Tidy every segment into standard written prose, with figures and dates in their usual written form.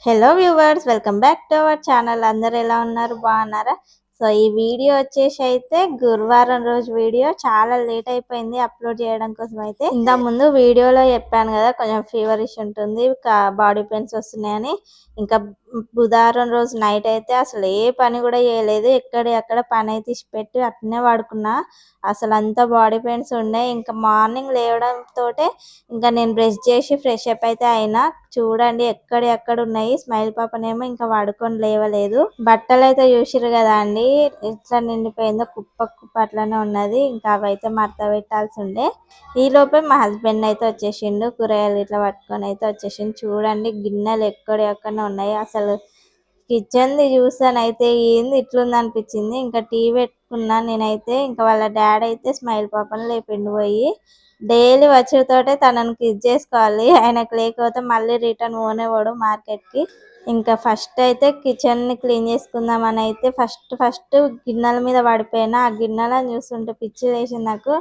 Hello viewers, welcome back to our channel. అందరు ఎలా ఉన్నారు? బాగున్నారా? సో ఈ వీడియో వచ్చేసి అయితే గురువారం రోజు వీడియో చాలా లేట్ అయిపోయింది అప్లోడ్ చేయడం కోసం. అయితే ఇంత ముందు వీడియోలో చెప్పాను కదా, కొంచెం ఫీవరిష్ ఉంటుంది, బాడీ పెయిన్స్ వస్తున్నాయని. ఇంకా బుధవారం రోజు నైట్ అయితే అసలు ఏ పని కూడా చేయలేదు, ఎక్కడ పని అయితే ఇచ్చిపెట్టి అట్నే పడుకున్నా. అసలు అంత బాడీ పెయిన్స్ ఉన్నాయి. ఇంకా మార్నింగ్ లేవడంతో ఇంకా నేను బ్రష్ చేసి ఫ్రెష్ అప్ అయితే అయినా. చూడండి ఎక్కడ ఉన్నాయి. స్మైల్ పాపనేమో ఇంకా పడుకొని లేవలేదు. బట్టలు అయితే చూసిరు కదా అండి, ఎట్లా నిండిపోయిందో, కుప్ప అట్లనే ఉన్నది. ఇంకా అవైతే మడత పెట్టాల్సి ఉండే. ఈ లోపే మా హస్బెండ్ అయితే వచ్చేసిండు, కూరగాయలు ఇట్లా పట్టుకొని అయితే వచ్చేసిండు. చూడండి గిన్నెలు ఎక్కడనే ఉన్నాయి. అసలు కిచెన్ ది చూసానైతే ఏంది ఇట్లుంది అనిపించింది. ఇంకా టీ పెట్టుకున్నా నేనైతే. ఇంకా వాళ్ళ డాడీ అయితే స్మైల్ పాపని లేపిండు పోయి. డైలీ వచ్చేతోటే తనని కిస్ చేసుకోవాలి, ఆయనకు లేకపోతే మళ్ళీ రిటర్న్ పోనేవాడు మార్కెట్ కి. ఇంకా ఫస్ట్ అయితే కిచెన్ ని క్లీన్ చేసుకుందామని అయితే ఫస్ట్ గిన్నెల మీద పడిపోయినా. ఆ గిన్నెలను చూస్తుంటే పిచ్చి లేసింది నాకు.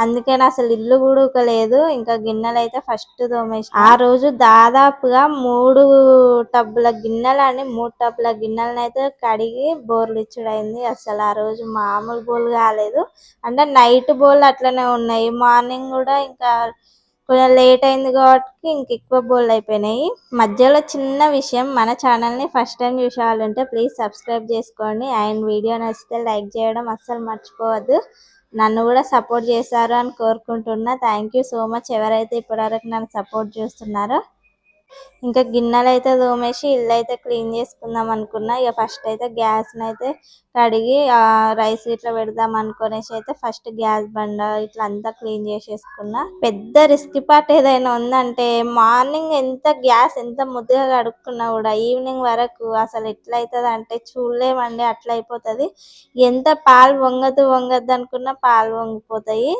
అందుకని అసలు ఇల్లు కూడా ఊకలేదు. ఇంకా గిన్నెలు అయితే ఫస్ట్ తోమేసి, ఆ రోజు దాదాపుగా 3 టబ్బుల గిన్నెలను అయితే కడిగి బోర్లు ఇచ్చుడైంది. అసలు ఆ రోజు మామూలు బోర్లు కాలేదు. అంటే నైట్ బోర్లు అట్లనే ఉన్నాయి, మార్నింగ్ కూడా ఇంకా కొంచెం లేట్ అయింది కాబట్టి ఇంక ఎక్కువ బోల్డ్ అయిపోయినాయి. మధ్యలో చిన్న విషయం, మన ఛానల్ని ఫస్ట్ టైం చూసే వాళ్ళు ఉంటే ప్లీజ్ సబ్స్క్రైబ్ చేసుకోండి. అండ్ వీడియో నచ్చితే లైక్ చేయడం అస్సలు మర్చిపోవద్దు. నన్ను కూడా సపోర్ట్ చేశారు అని కోరుకుంటున్నా. థ్యాంక్ యూ సో మచ్ ఎవరైతే ఇప్పటివరకు నన్ను సపోర్ట్ చేస్తున్నారో. ఇంకా గిన్నెలు అయితే తోమేసి ఇల్లు అయితే క్లీన్ చేసుకుందాం అనుకున్నా. ఇక ఫస్ట్ అయితే గ్యాస్ని అయితే కడిగి రైస్ ఇట్లా పెడదాం అనుకునేసి అయితే ఫస్ట్ గ్యాస్ బండ ఇట్లా అంతా క్లీన్ చేసేసుకున్నా. పెద్ద రిస్క్ పార్ట్ ఏదైనా ఉందంటే, మార్నింగ్ గ్యాస్ ఎంత ముద్దుగా కడుక్కున్నా కూడా ఈవినింగ్ వరకు అసలు ఎట్లా అవుతుంది అంటే చూడలేమండి, అట్లా అయిపోతుంది. ఎంత పాలు వంగద్దు అనుకున్నా పాలు వంగిపోతాయి.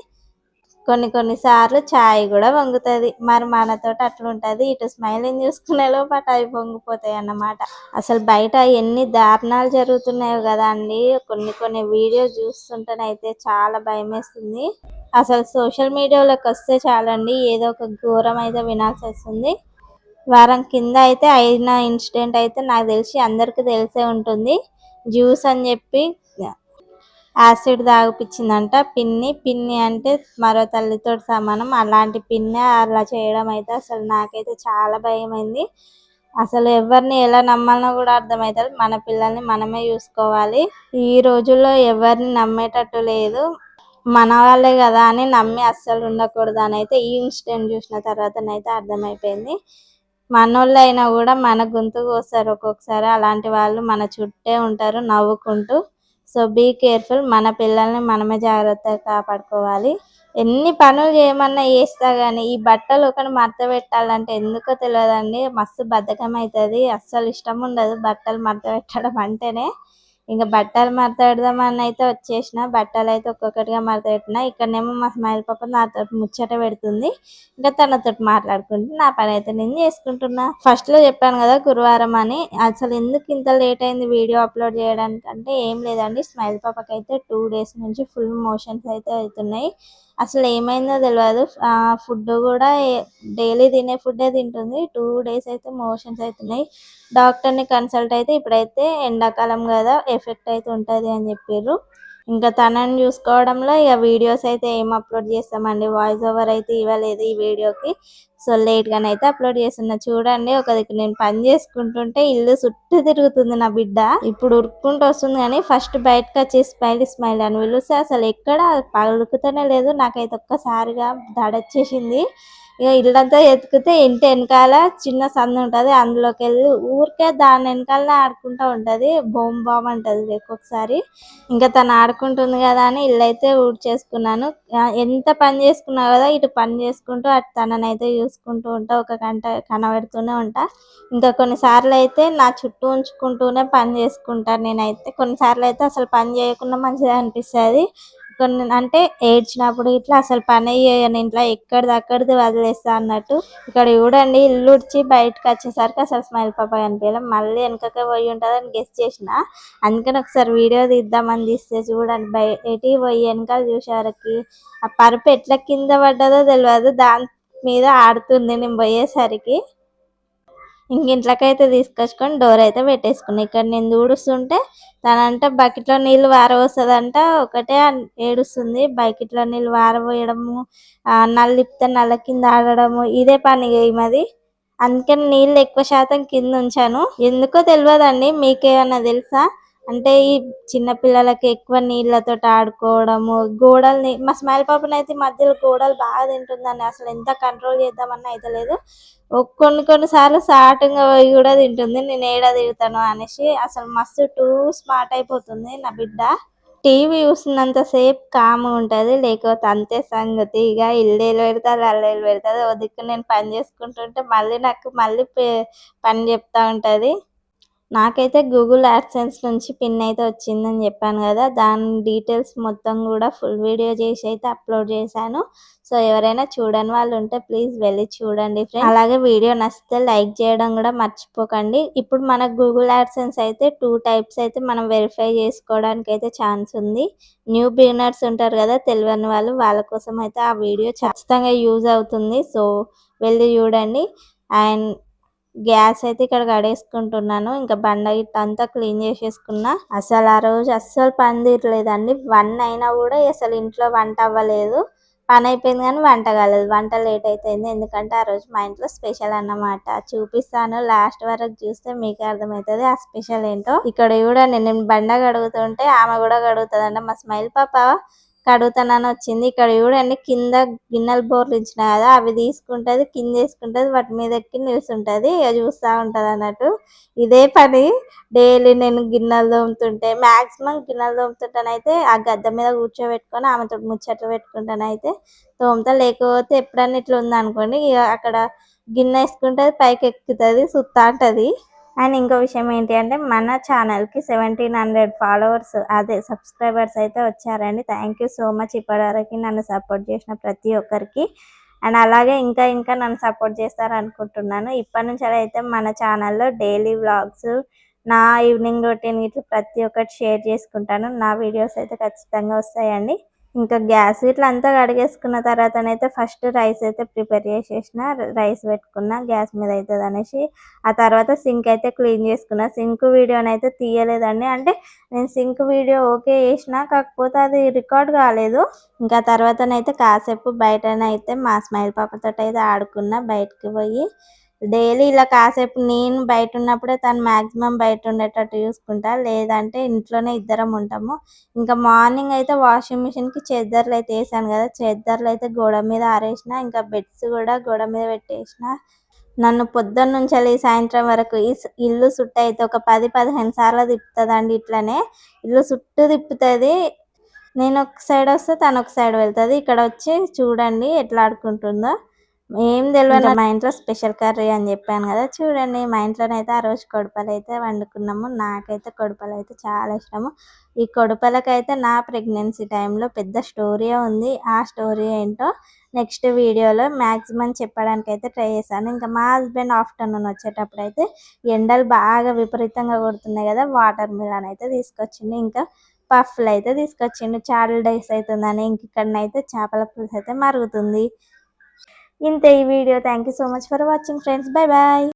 కొన్ని సార్లు చాయ్ కూడా వంగుతుంది. మరి మనతోటి అట్లుంటది. ఇటు స్మైలింగ్ చూసుకునే లోపు అటు అవి వంగిపోతాయి అన్నమాట. అసలు బయట ఎన్ని దారుణాలు జరుగుతున్నాయో కదా అండి. కొన్ని వీడియోస్ చూస్తుంటేనైతే చాలా భయం వేస్తుంది. అసలు సోషల్ మీడియాలోకి వస్తే చాలండి, ఏదో ఒక ఘోరం అయితే వినాల్సి వస్తుంది. వారం కింద అయితే అయిన ఇన్సిడెంట్ అయితే నాకు తెలిసి అందరికీ తెలిసే ఉంటుంది. జ్యూస్ అని చెప్పి యాసిడ్ తాగిపించిందంట పిన్ని అంటే మరో తల్లితో సమానం. అలాంటి పిన్ని అలా చేయడం అయితే అసలు నాకైతే చాలా భయమైంది. అసలు ఎవరిని ఎలా నమ్మాలనో కూడా అర్థమవుతుంది. మన పిల్లల్ని మనమే చూసుకోవాలి. ఈ రోజుల్లో ఎవరిని నమ్మేటట్టు లేదు. మన వాళ్ళే కదా అని నమ్మి అస్సలు ఉండకూడదు అని అయితే ఈ ఇన్సిడెంట్ చూసిన తర్వాతనైతే అర్థమైపోయింది. మనోళ్ళు అయినా కూడా మన గొంతు కోస్తారు ఒక్కొక్కసారి. అలాంటి వాళ్ళు మన చుట్టే ఉంటారు నవ్వుకుంటూ. So be careful. మన పిల్లల్ని మనమే జాగ్రత్తగా కాపాడుకోవాలి. ఎన్ని పనులు చేయమన్నా చేస్తా కానీ ఈ బట్టలు ఒకటి మడత పెట్టాలంటే ఎందుకో తెలియదండి, మస్తు బద్ధకం అవుతుంది. అస్సలు ఇష్టం ఉండదు బట్టలు మడత పెట్టడం అంటేనే. ఇంకా బట్టలు మడత పెడదామని అయితే వచ్చేసిన. బట్టలు అయితే ఒక్కొక్కటిగా మడత పెట్టిన. ఇక్కడనేమో మా స్మైల్ పాప నాతో ముచ్చట పెడుతుంది. ఇంకా తనతో మాట్లాడుకుంటూ నా పని అయితే నేను చేసుకుంటున్నా. ఫస్ట్ లో చెప్పాను కదా గురువారం అని. అసలు ఎందుకు ఇంత లేట్ అయింది వీడియో అప్లోడ్ చేయడానికి అంటే ఏం లేదండి, స్మైల్ పాపకి అయితే 2 days నుంచి ఫుల్ మోషన్స్ అయితే అవుతున్నాయి. అసలు ఏమైందో తెలియదు. ఫుడ్ కూడా డైలీ తినే ఫుడ్డే తింటుంది. 2 days అయితే మోషన్స్ అవుతున్నాయి. డాక్టర్ని కన్సల్ట్ అయితే ఇప్పుడైతే ఎండాకాలం కదా ఎఫెక్ట్ అయితే ఉంటుంది అని చెప్పారు. ఇంకా తనని చూసుకోవడంలో ఇక వీడియోస్ అయితే ఏం అప్లోడ్ చేస్తామండి, వాయిస్ ఓవర్ అయితే ఇవ్వలేదు ఈ వీడియోకి. సో లేట్గానే అయితే అప్లోడ్ చేస్తున్నా. చూడండి ఒక దిక్కు నేను పని చేసుకుంటుంటే ఇల్లు చుట్టూ తిరుగుతుంది నా బిడ్డ. ఇప్పుడు ఉరుక్కుంటూ వస్తుంది కానీ ఫస్ట్ బయటకు వచ్చి స్మైల్ అని పిలుస్తే అసలు ఎక్కడ పలుకుతూనే లేదు. నాకైతే ఒక్కసారిగా దడొచ్చేసింది. ఇక ఇల్లంతా ఎతికితే ఇంటి వెనకాల చిన్న సందు ఉంటుంది, అందులోకి వెళ్ళి ఊరికే దాని వెనకాలనే ఆడుకుంటూ ఉంటుంది. బామ్ అంటుంది ఒక్కొక్కసారి. ఇంకా తను ఆడుకుంటుంది కదా అని ఇల్లు అయితే ఊడ్చేసుకున్నాను. ఎంత పని చేసుకున్నా కదా ఇటు పని చేసుకుంటూ అటు తననైతే చూసుకుంటూ ఉంటా, ఒక గంట కనబెడుతూనే ఉంటా. ఇంకా కొన్నిసార్లు అయితే నా చుట్టూ ఉంచుకుంటూనే పని చేసుకుంటాను నేనైతే. కొన్నిసార్లు అయితే అసలు పని చేయకుండా మంచిగా అనిపిస్తుంది. కొన్ని అంటే ఏడ్చినప్పుడు ఇట్లా అసలు పని చేయను ఇంట్లో, ఎక్కడిది వదిలేస్తా అన్నట్టు. ఇక్కడ చూడండి ఇల్లు ఉడిచి బయటకు వచ్చేసరికి అసలు స్మైల్ పాప కనిపించలేదు. మళ్ళీ వెనకకే పోయి ఉంటుందని గెస్ చేసిన. అందుకని ఒకసారి వీడియో తీద్దామని తీస్తే చూడండి బయటికి పోయి వెనకాల చూసేవరకు ఆ పరుపు ఎట్లా కింద పడ్డదో తెలియదు, దాని మీద ఆడుతుంది నేను పోయేసరికి. ఇంక ఇంట్లోకైతే తీసుకొచ్చుకొని డోర్ అయితే పెట్టేసుకున్నా. ఇక్కడ నేను ఊడుస్తుంటే తనంట బకెట్‌లో నీళ్ళు పారబోస్తదంట. ఒకటే ఏడుస్తుంది. బకెట్‌లో నీళ్ళు పారబోయడము, నల్లిప్తే నల్ల కింద ఆడడము ఇదే పని ఇగ ఈమెది. అందుకని నీళ్ళు ఎక్కువ శాతం కింద ఉంచాను. ఎందుకో తెలవదండి. మీకేమన్నా తెలుసా? అంటే ఈ చిన్న పిల్లలకి ఎక్కువ నీళ్ళతోటి ఆడుకోవడము, గోడల్ని మా స్మైల్ పాపనైతే ఈ మధ్యలో గోడలు బాగా తింటుందండి. అసలు ఎంత కంట్రోల్ చేద్దామన్నా అయితలేదు. కొన్ని కొన్ని సార్లు సాటుంగా పోయి కూడా తింటుంది. నేను ఏడ తిడతానో అనేసి. అసలు మస్తు టూ స్మార్ట్ అయిపోతుంది నా బిడ్డ. టీవీ చూస్తున్నంత సేపు కామ్‌గా ఉంటది. లేకపోతే అంతే సంగతి. ఇగ ఇల్లేలు పెడతది, అల్లేలు పెడతది. ఓ దిక్కు నేను పని చేసుకుంటుంటే మళ్ళీ నాకు మళ్ళీ పని చెప్తా ఉంటది. నాకైతే గూగుల్ యాడ్‌సెన్స్ నుంచి పిన్ అయితే వచ్చిందని చెప్పాను కదా! దాని డీటెయిల్స్ మొత్తం కూడా ఫుల్ వీడియో చేసి అయితే అప్‌లోడ్ చేశాను. సో, ఎవరైనా చూడని వాళ్ళు ఉంటే ప్లీజ్ వెళ్లి చూడండి ఫ్రెండ్స్. అలాగే వీడియో నచ్చితే లైక్ చేయడం కూడా మర్చిపోకండి. ఇప్పుడు మనకు గూగుల్ యాడ్‌సెన్స్ అయితే 2 టైప్స్ అయితే మనం వెరిఫై చేసుకోవడానికి అయితే ఛాన్స్ ఉంది. న్యూ బిగినర్స్ ఉంటారు కదా! తెలవని వాళ్ళు వాళ్ళ కోసం అయితే ఆ వీడియో ఖచ్చితంగా యూజ్ అవుతుంది. సో, వెళ్లి చూడండి. అండ్ గ్యాస్ అయితే ఇక్కడ కడేసుకుంటున్నాను. ఇంకా బండ గిట్ట అంతా క్లీన్ చేసేసుకున్నా. అసలు ఆ రోజు అస్సలు పని తీరలేదండి. 1 అయినా కూడా అసలు ఇంట్లో వంట అవ్వలేదు. పని అయిపోయింది కానీ వంట కాలేదు. వంట లేట్ అయిపోయింది. ఎందుకంటే ఆ రోజు మా ఇంట్లో స్పెషల్ అన్నమాట. చూపిస్తాను లాస్ట్ వరకు చూస్తే మీకే అర్థమవుతుంది ఆ స్పెషల్ ఏంటో. ఇక్కడ చూడండి నేను బండ కడుగుతుంటే ఆమె కూడా కడుగుతుందంట. మా స్మైల్ పాప కడుగుతానని వచ్చింది. ఇక్కడ చూడండి కింద గిన్నెలు బోర్లించిన కదా అవి తీసుకుంటది, కింద వేసుకుంటది, వాటి మీద ఎక్కి నిల్చుంటది. ఇక చూస్తా ఉంటది అన్నట్టు. ఇదే పని డైలీ నేను గిన్నెలు తోముతుంటే మాక్సిమం గిన్నెలు తోముతుంటేనైతే ఆ గద్దె మీద కూర్చోబెట్టుకొని ఆమెతో ముచ్చట్లు పెట్టుకుంటానైతే తోముతా. లేకపోతే ఎప్పుడన్నా ఇట్లా ఉందనుకోండి ఇక అక్కడ గిన్నె వేసుకుంటది, పైకి ఎక్కుతుంది, సుత్తా అంటది. అండ్ ఇంకో విషయం ఏంటి అంటే మన ఛానల్‌కి 1700 ఫాలోవర్స్ అదే సబ్స్క్రైబర్స్ అయితే వచ్చారండి. థ్యాంక్ యూ సో మచ్ ఇప్పటివరకు నన్ను సపోర్ట్ చేసిన ప్రతి ఒక్కరికి. అండ్ అలాగే ఇంకా ఇంకా నన్ను సపోర్ట్ చేస్తారనుకుంటున్నాను. ఇప్పటి నుంచి అయితే మన ఛానల్‌లో డైలీ వ్లాగ్స్, నా ఈవినింగ్ రొటీన్ ఇట్లా ప్రతి ఒక్కటి షేర్ చేసుకుంటాను. నా వీడియోస్ అయితే ఖచ్చితంగా వస్తాయండి. ఇంకా గ్యాస్ ఇట్లా అంతా కడిగేసుకున్న తర్వాతనైతే ఫస్ట్ రైస్ అయితే ప్రిపేర్ చేసేసిన. రైస్ పెట్టుకున్న గ్యాస్ మీద అవుతుంది అనేసి. ఆ తర్వాత సింక్ అయితే క్లీన్ చేసుకున్న. సింక్ వీడియోనైతే తీయలేదండి. అంటే నేను సింక్ వీడియో ఓకే చేసిన కాకపోతే అది రికార్డ్ కాలేదు. ఇంకా తర్వాతనైతే కాసేపు బయటనైతే మా స్మైల్ పాపతోటి అయితే ఆడుకున్న బయటకు పోయి. డైలీ ఇలా కాసేపు నేను బయట ఉన్నప్పుడే తను మ్యాక్సిమం బయట ఉండేటట్టు చూసుకుంటా. లేదంటే ఇంట్లోనే ఇద్దరం ఉంటాము. ఇంకా మార్నింగ్ అయితే వాషింగ్ మిషన్‌కి చెద్దర్లు అయితే వేసాను కదా! చెద్దర్లు అయితే గోడ మీద ఆరేసిన. ఇంకా బెడ్స్ కూడా గోడ మీద పెట్టేసిన. నన్ను పొద్దున్నుంచెల్లి సాయంత్రం వరకు ఇల్లు సుట్టయితే ఒక 10, 15 సార్లు తిప్పుతదండి ఇట్లనే. ఇల్లు చుట్టూ తిప్పుతది. నేను ఒక సైడ్ వస్తే తను ఒక సైడ్ వెళ్తది. ఇక్కడ వచ్చి చూడండి ఎట్లా ఆడుకుంటుందో. ఏం తెలవదు మా ఇంట్లో స్పెషల్ కర్రీ అని చెప్పాను కదా! చూడండి మా ఇంట్లోనైతే ఆ రోజు కొడుపలైతే వండుకున్నాము. నాకైతే కొడుపలైతే చాలా ఇష్టము. ఈ కొడుపలకైతే నా ప్రెగ్నెన్సీ టైంలో పెద్ద స్టోరీయే ఉంది. ఆ స్టోరీ ఏంటో నెక్స్ట్ వీడియోలో మ్యాక్సిమం చెప్పడానికైతే ట్రై చేశాను. ఇంకా మా హస్బెండ్ ఆఫ్టర్‌నూన్ వచ్చేటప్పుడైతే ఎండలు బాగా విపరీతంగా కొడుతున్నాయి కదా! వాటర్ మిలన్ అయితే తీసుకొచ్చిండు. ఇంకా పఫ్‌లు అయితే తీసుకొచ్చిండు. చాలా డేస్ అవుతుందని. ఇంక ఇక్కడనైతే చేపల పులుసు అయితే మరుగుతుంది. ఇంతే ఈ video. Thank you so much for watching friends. Bye bye.